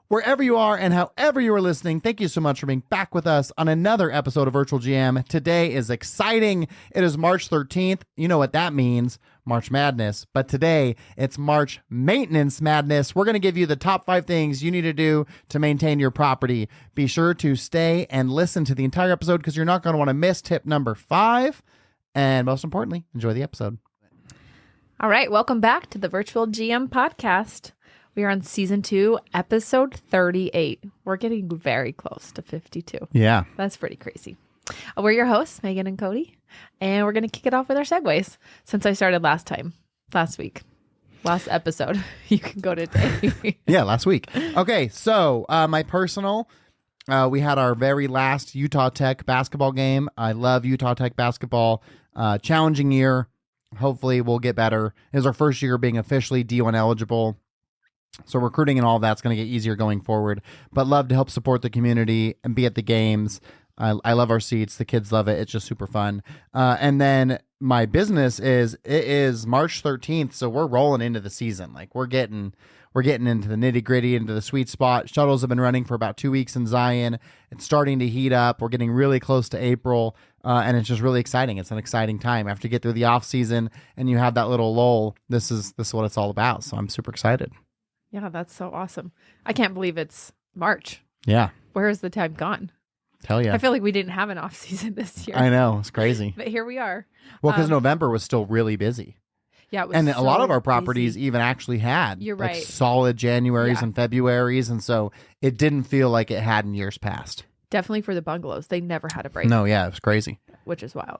Wherever you are and however you are listening, thank you so much for being back with us on another episode of Virtual GM. Today is exciting. It is March 13th. You know what that means, March Madness. But today, it's March Maintenance Madness. We're going to give you the top 5 things you need to do to maintain your property. Be sure to stay and listen to the entire episode because you're not going to want to miss tip number 5. And most importantly, enjoy the episode. All right, welcome back to the Virtual GM podcast. We are on season 2, episode 38. We're getting very close to 52. Yeah. That's pretty crazy. We're your hosts, Megan and Cody, and we're going to kick it off with our segues since I started last episode. You can go today. Yeah, last week. Okay, so my personal, we had our very last Utah Tech basketball game. I love Utah Tech basketball. Challenging year. Hopefully we'll get better. It was our first year being officially D1 eligible. So recruiting and all of that's going to get easier going forward, but love to help support the community and be at the games. I love our seats. The kids love it. It's just super fun. And then my business it is March 13th. So we're rolling into the season. Like we're getting into the nitty gritty, into the sweet spot. Shuttles have been running for about 2 weeks in Zion. It's starting to heat up. We're getting really close to April. And it's just really exciting. It's an exciting time after you get through the off season and you have that little lull. This is what it's all about. So I'm super excited. Yeah, that's so awesome. I can't believe it's March. Yeah. Where has the time gone? Tell you. I feel like we didn't have an off season this year. I know. It's crazy. But here we are. Well, because November was still really busy. Yeah, it was and so a lot of our properties busy. even actually had You're like right. solid Januaries Yeah. and Februaries. And so it didn't feel like it had in years past. Definitely for the bungalows. They never had a break. No, yeah, it was crazy. Which is wild.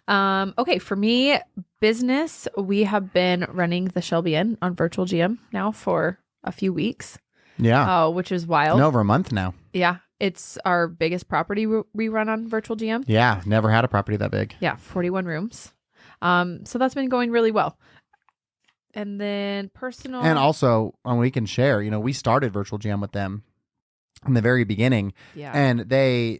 Okay, for me, business, we have been running the Shelby Inn on Virtual GM now for a few weeks. Yeah. Which is wild. No, over a month now. Yeah, it's our biggest property we run on Virtual GM. Yeah, never had a property that big. Yeah, 41 rooms. So that's been going really well. And then personal. And also, we can share, we started Virtual GM with them in the very beginning. Yeah. And they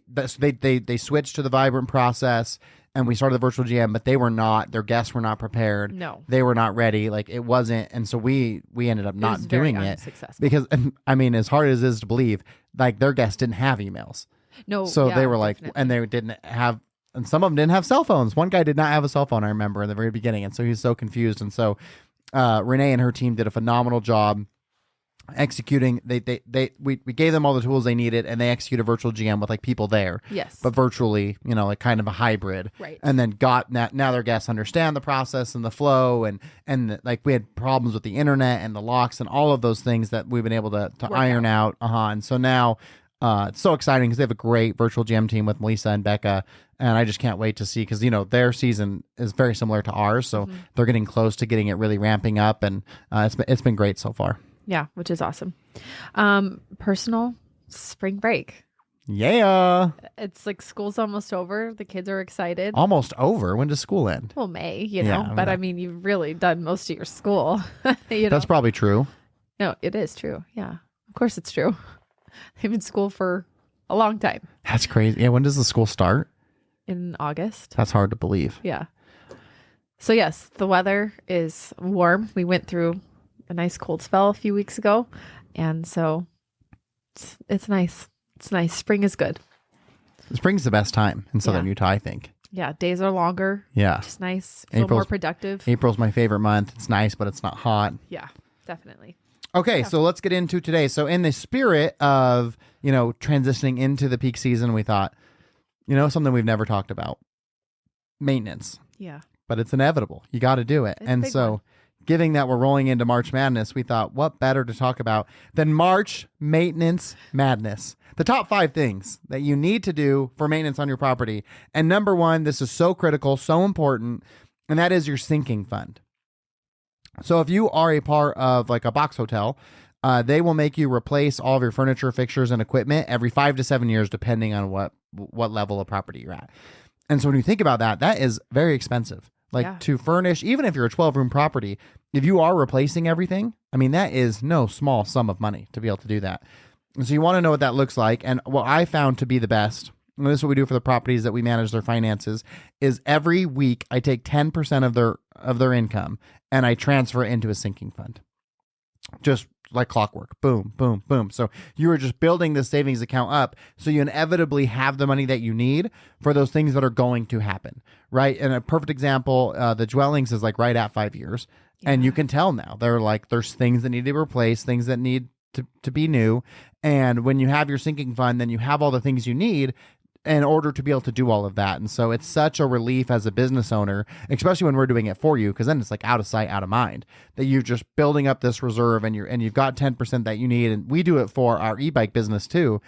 switched to the Vibrant process. And we started the Virtual GM, but their guests were not prepared. No. They were not ready. Like it wasn't. And so we ended up not doing it because, I mean, as hard as it is to believe, like their guests didn't have emails. No. So yeah, they were like, definitely. and they didn't have, and some of them didn't have cell phones. One guy did not have a cell phone, I remember, in the very beginning. And so he was so confused. And so Renee and her team did a phenomenal job executing. We gave them all the tools they needed, and they executed Virtual GM with like people there. Yes. But virtually, like kind of a hybrid. Right. And then now their guests understand the process and the flow, and like we had problems with the internet and the locks and all of those things that we've been able to iron out. And so now it's so exciting because they have a great Virtual GM team with Melissa and Becca, and I just can't wait to see because their season is very similar to ours, so they're getting close to getting it really ramping up, and it's been great so far. Yeah, which is awesome. Personal, spring break. Yeah. It's like school's almost over. The kids are excited. Almost over. When does school end? Well, May, Yeah, but I mean, you've really done most of your school. That's probably true. No, it is true. Yeah, of course it's true. They've been in school for a long time. That's crazy. Yeah. When does the school start? In August. That's hard to believe. Yeah. So yes, the weather is warm. We went through a nice cold spell a few weeks ago, and so it's nice. It's nice. Spring is good. Spring's the best time in Southern Utah, I think. Yeah, days are longer. Yeah. Just nice. Feel more productive. April's my favorite month. It's nice, but it's not hot. Yeah, definitely. Okay, so let's get into today. So in the spirit of, transitioning into the peak season, we thought, something we've never talked about. Maintenance. Yeah. But it's inevitable. You got to do it. It's a big one. Given that we're rolling into March Madness, we thought, what better to talk about than March Maintenance Madness? The top 5 things that you need to do for maintenance on your property. And number 1, this is so critical, so important, and that is your sinking fund. So if you are a part of like a box hotel, they will make you replace all of your furniture, fixtures, and equipment every 5 to 7 years, depending on what level of property you're at. And so when you think about that, that is very expensive. To furnish, even if you're a 12-room property, if you are replacing everything, I mean, that is no small sum of money to be able to do that. And so you want to know what that looks like. And what I found to be the best, and this is what we do for the properties that we manage their finances, is every week I take 10% of their income and I transfer it into a sinking fund. Just like clockwork. Boom, boom, boom. So you are just building this savings account up so you inevitably have the money that you need for those things that are going to happen, right? And a perfect example, the dwellings is like right at 5 years. And you can tell now. They're like, there's things that need to be replaced, things that need to be new. And when you have your sinking fund, then you have all the things you need in order to be able to do all of that. And so it's such a relief as a business owner, especially when we're doing it for you, because then it's like out of sight, out of mind, that you're just building up this reserve and you've got 10% that you need. And we do it for our e-bike business too,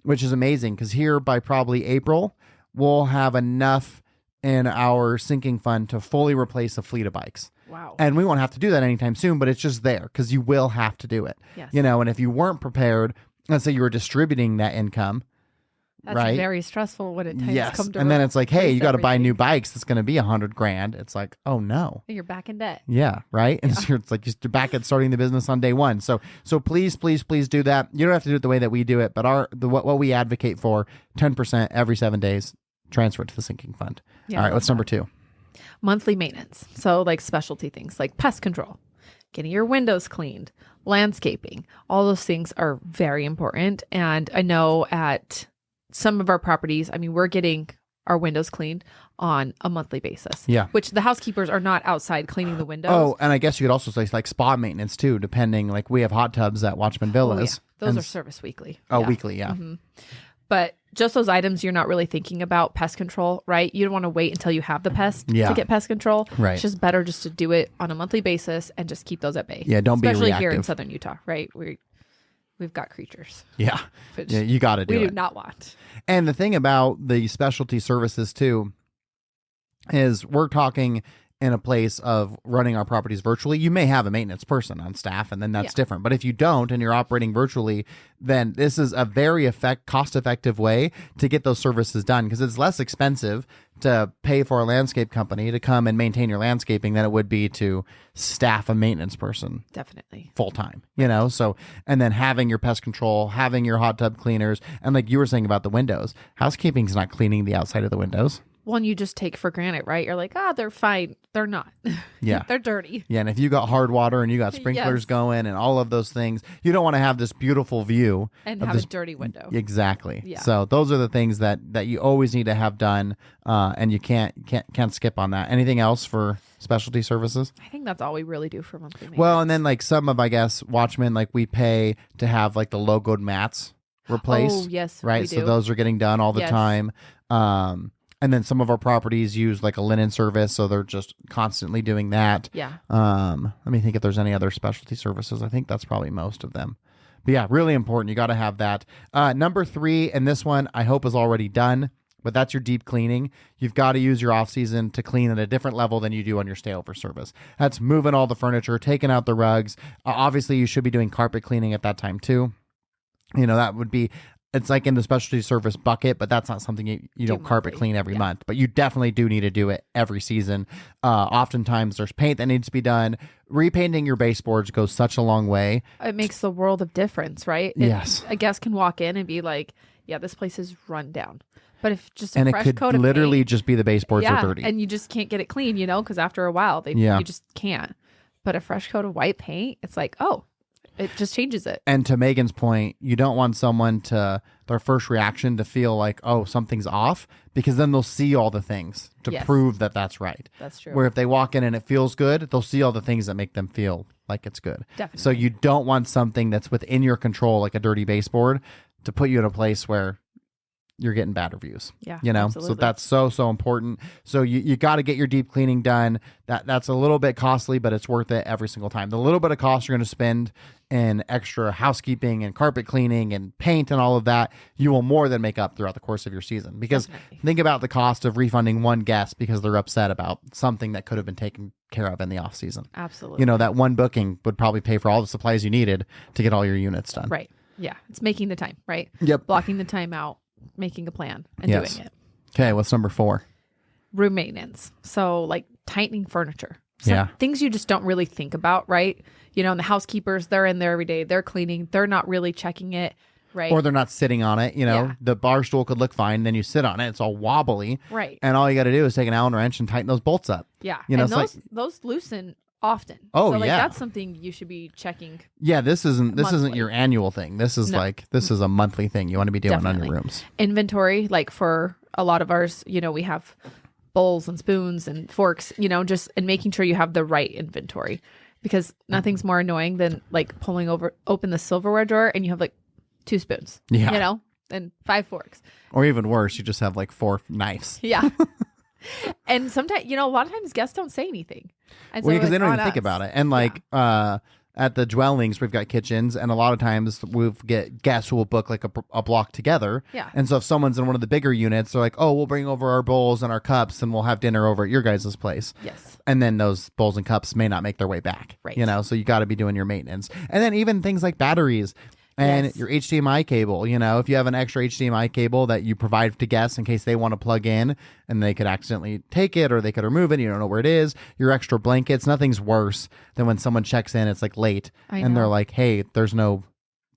which is amazing because here by probably April, we'll have enough in our sinking fund to fully replace a fleet of bikes. Wow. And we won't have to do that anytime soon, but it's just there because you will have to do it. Yes. You know, and if you weren't prepared, let's say you were distributing that income, That's right? very stressful when it times Yes. come to And then it's like, hey, you got to buy everything. new bikes. That's going to be $100,000. It's like, oh no. You're back in debt. Yeah. Right. And so it's like you're back at starting the business on day one. So please do that. You don't have to do it the way that we do it, but what we advocate for 10% every 7 days, transfer it to the sinking fund. Yeah, All I right. love What's number that. 2? Monthly maintenance. So like specialty things like pest control, getting your windows cleaned, landscaping, all those things are very important. And I know at some of our properties, I mean, we're getting our windows cleaned on a monthly basis. Yeah. Which the housekeepers are not outside cleaning the windows. Oh, and I guess you could also say like spa maintenance too, depending. Like we have hot tubs at Watchman Villas. Those and are service weekly. Oh, weekly. Yeah. Mm-hmm. But just those items you're not really thinking about pest control, right? You don't want to wait until you have the pest to get pest control. Right. It's just better just to do it on a monthly basis and just keep those at bay. Yeah, don't be Especially here in reactive. southern Utah, right? We've got creatures, Yeah. which Yeah, you got to do we it. do not want. And the thing about the specialty services too is we're talking in a place of running our properties virtually. You may have a maintenance person on staff and then that's different. But if you don't and you're operating virtually, then this is a very cost-effective way to get those services done because it's less expensive to pay for a landscape company to come and maintain your landscaping than it would be to staff a maintenance person Definitely. full time, you know? So, and then having your pest control, having your hot tub cleaners, and like you were saying about the windows, housekeeping's not cleaning the outside of the windows. One you just take for granted, right? You're like, they're fine. They're not. Yeah. They're dirty. Yeah, and if you got hard water and you got sprinklers Yes. going and all of those things, you don't want to have this beautiful view And of have this. a dirty window. Exactly. Yeah. So those are the things that you always need to have done, and you can't skip on that. Anything else for specialty services? I think that's all we really do for monthly maintenance. Well, and then like some of, I guess, Watchmen, like we pay to have like the logoed mats replaced. Oh, yes, right. we So do. those are getting done all the Yes. time. And then some of our properties use like a linen service, so they're just constantly doing that. Yeah. Let me think if there's any other specialty services. I think that's probably most of them. But yeah, really important. You got to have that. Number 3, and this one I hope is already done, but that's your deep cleaning. You've got to use your off season to clean at a different level than you do on your stay over service. That's moving all the furniture, taking out the rugs. Obviously, you should be doing carpet cleaning at that time too. You know, that would be... It's like in the specialty service bucket, but that's not something you don't carpet monthly. clean every Yeah. month. But you definitely do need to do it every season. Oftentimes there's paint that needs to be done. Repainting your baseboards goes such a long way. It makes the world of difference, right? Yes. A guest can walk in and be like, yeah, this place is run down. But if just a And it fresh could coat of literally paint, just be the baseboards are dirty. and you just can't get it clean, because after a while, you just can't. But a fresh coat of white paint, it's like, it just changes it. And to Megan's point, you don't want someone their first reaction to feel like, oh, something's off, because then they'll see all the things to Yes. prove that that's right. That's true. Where if they walk in and it feels good, they'll see all the things that make them feel like it's good. Definitely. So you don't want something that's within your control, like a dirty baseboard, to put you in a place where you're getting bad reviews. Yeah, So absolutely. that's so important. So you got to get your deep cleaning done. That's a little bit costly, but it's worth it every single time. The little bit of cost you're going to spend in extra housekeeping and carpet cleaning and paint and all of that, you will more than make up throughout the course of your season. Because Definitely. think about the cost of refunding one guest because they're upset about something that could have been taken care of in the off season. Absolutely. That one booking would probably pay for all the supplies you needed to get all your units done. Right. Yeah. It's making the time, right? Yep. Blocking the time out, making a plan, and Yes. doing it. Okay, what's number 4? Room maintenance. So like tightening furniture. Yeah. Things you just don't really think about, right? And the housekeepers, they're in there every day. They're cleaning. They're not really checking it, right? Or they're not sitting on it. Yeah. The bar stool could look fine. Then you sit on it. It's all wobbly. Right. And all you got to do is take an Allen wrench and tighten those bolts up. Yeah. And those loosen often. Oh, so, like, yeah. that's something you should be checking. Yeah, this isn't Monthly. your annual thing. This is this is a monthly thing you want to be doing on Definitely. your rooms. Inventory, like for a lot of ours, we have bowls and spoons and forks, and making sure you have the right inventory, because nothing's more annoying than like pulling open the silverware drawer and you have like 2 spoons, Yeah. and 5 forks. Or even worse, you just have like 4 knives. Yeah. And sometimes, a lot of times guests don't say anything. And Well, because it's they don't on even think us. about it. And like at the dwellings, we've got kitchens, and a lot of times we get guests who will book like a block together. Yeah. And so if someone's in one of the bigger units, they're like, "Oh, we'll bring over our bowls and our cups, and we'll have dinner over at your guys' place." Yes. And then those bowls and cups may not make their way back. Right. So you got to be doing your maintenance, and then even things like batteries. And Yes. your HDMI cable, if you have an extra HDMI cable that you provide to guests in case they want to plug in and they could accidentally take it or they could remove it, you don't know where it is, your extra blankets, nothing's worse than when someone checks in, it's like late, I and they're know. like, hey, there's no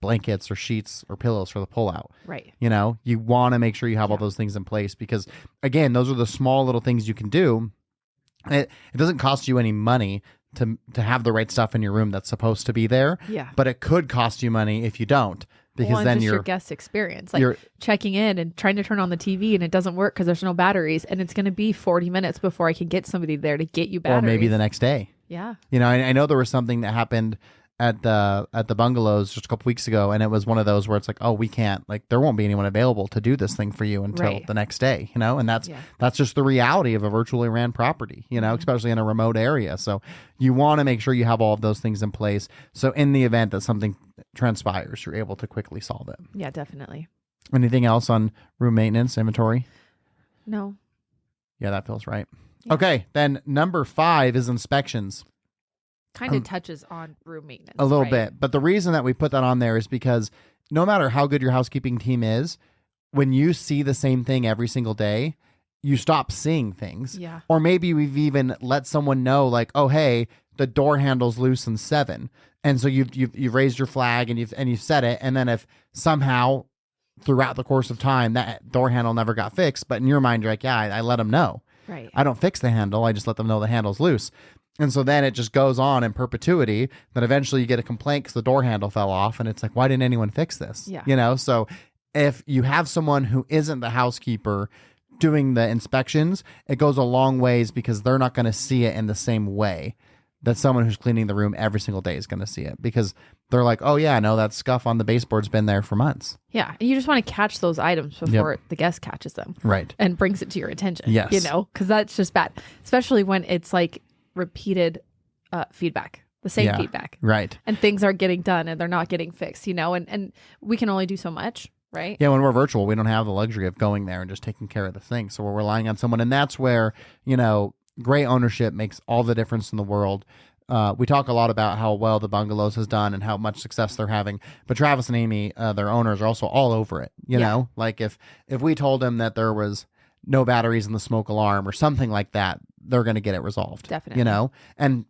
blankets or sheets or pillows for the pullout. Right. You want to make sure you have all those things in place because, again, those are the small little things you can do. It doesn't cost you any money to have the right stuff in your room that's supposed to be there. Yeah. But it could cost you money if you don't, because and then just you're your guest experience, like you're- checking in and trying to turn on the TV and it doesn't work because there's no batteries, and it's going to be 40 minutes before I can get somebody there to get you batteries. or maybe the next day. Yeah. I know there was something that happened at the bungalows just a couple weeks ago, and it was one of those where it's like, oh, we can't, like, there won't be anyone available to do this thing for you until Right. the next day, and that's Yeah. that's just the reality of a virtually ran property, especially in a remote area. So you want to make sure you have all of those things in place, so in the event that something transpires, you're able to quickly solve it. Yeah, definitely. Anything else on room maintenance inventory? No. Yeah, that feels right. Yeah. Okay, then number 5 is inspections. Kind of touches on room maintenance. A little right? bit. But the reason that we put that on there is because no matter how good your housekeeping team is, when you see the same thing every single day, you stop seeing things. Yeah. Or maybe we've even let someone know, like, oh, hey, the door handle's loose in 7. And so you've raised your flag and you've set it. And then if somehow throughout the course of time that door handle never got fixed, but in your mind you're like, yeah, I let them know. Right. I don't fix the handle. I just let them know the handle's loose. And so then it just goes on in perpetuity. Then eventually you get a complaint because the door handle fell off. And it's like, why didn't anyone fix this? Yeah. So if you have someone who isn't the housekeeper doing the inspections, it goes a long ways because they're not going to see it in the same way that someone who's cleaning the room every single day is going to see it, because they're like, oh yeah, no, that scuff on the baseboard's been there for months. Yeah. And you just want to catch those items before the guest catches them. Right. And brings it to your attention. Yes. Because that's just bad, especially when it's like repeated feedback, the same feedback. Right. And things are getting done and they're not getting fixed, and we can only do so much, right? Yeah, when we're virtual, we don't have the luxury of going there and just taking care of the thing. So we're relying on someone. And that's where, great ownership makes all the difference in the world. We talk a lot about how well the bungalows has done and how much success they're having. But Travis and Amy, their owners, are also all over it. You know, like if we told them that there was no batteries in the smoke alarm or something like that, they're going to get it resolved. Definitely. And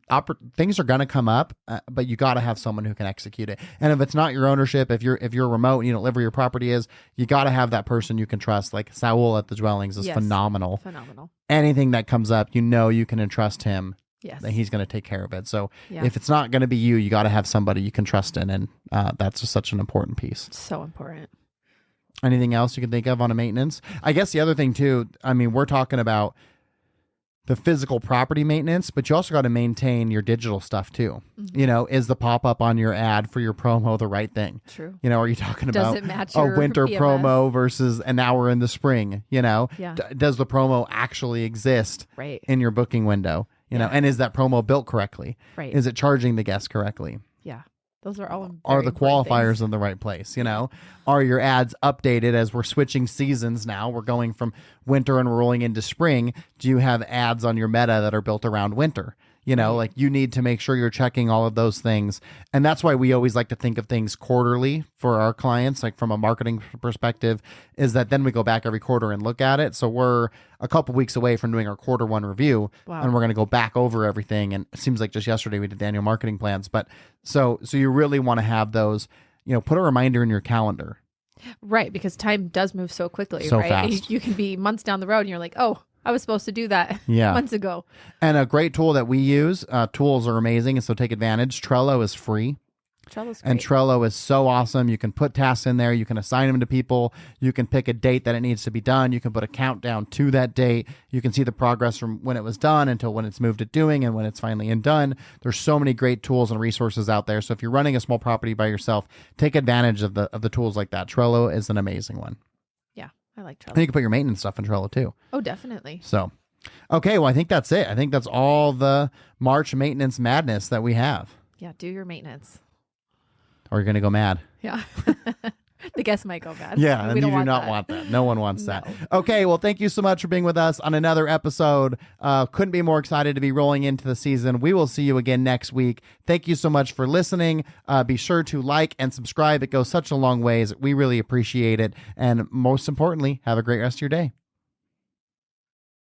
things are going to come up, but you got to have someone who can execute it. And if it's not your ownership, if you're remote and you don't live where your property is, you got to have that person you can trust. Like Saul at the Dwellings is phenomenal. Anything that comes up, you can entrust him. Yes. That he's going to take care of it. So if it's not going to be you got to have somebody you can trust in. And that's just such an important piece. So important. Anything else you can think of on a maintenance? I guess the other thing too, we're talking about the physical property maintenance, but you also got to maintain your digital stuff too. Mm-hmm. Is the pop-up on your ad for your promo the right thing? True. Are you talking Does about it match a your winter PMS? promo versus an hour in the spring? Yeah. Does the promo actually exist in your booking window? And is that promo built correctly? Right. Is it charging the guest correctly? Yeah. Those are all Are the qualifiers things. in the right place? Are your ads updated as we're switching seasons now? We're going from winter and we're rolling into spring. Do you have ads on your meta that are built around winter? Like you need to make sure you're checking all of those things. And that's why we always like to think of things quarterly for our clients, like from a marketing perspective, is that then we go back every quarter and look at it. So we're a couple weeks away from doing our quarter 1 review. Wow. And we're going to go back over everything. And it seems like just yesterday we did the annual marketing plans. But so you really want to have those, put a reminder in your calendar. Right. Because time does move so quickly, So right? fast. You can be months down the road and you're like, oh, I was supposed to do that Yeah. months ago. And a great tool that we use, tools are amazing, and so take advantage. Trello is free. Trello's great. And Trello is so awesome. You can put tasks in there. You can assign them to people. You can pick a date that it needs to be done. You can put a countdown to that date. You can see the progress from when it was done until when it's moved to doing and when it's finally done. There's so many great tools and resources out there. So if you're running a small property by yourself, take advantage of the tools like that. Trello is an amazing one. Yeah, I like Trello. And you can put your maintenance stuff in Trello too. Oh, definitely. So, okay, well, I think that's it. I think that's all the March maintenance madness that we have. Yeah, do your maintenance. Or you're going to go mad. Yeah. The guests might go bad. Yeah, and we you don't do not that. want that. No one wants that. No. Okay, well, thank you so much for being with us on another episode. Couldn't be more excited to be rolling into the season. We will see you again next week. Thank you so much for listening. Be sure to like and subscribe. It goes such a long ways. We really appreciate it. And most importantly, have a great rest of your day.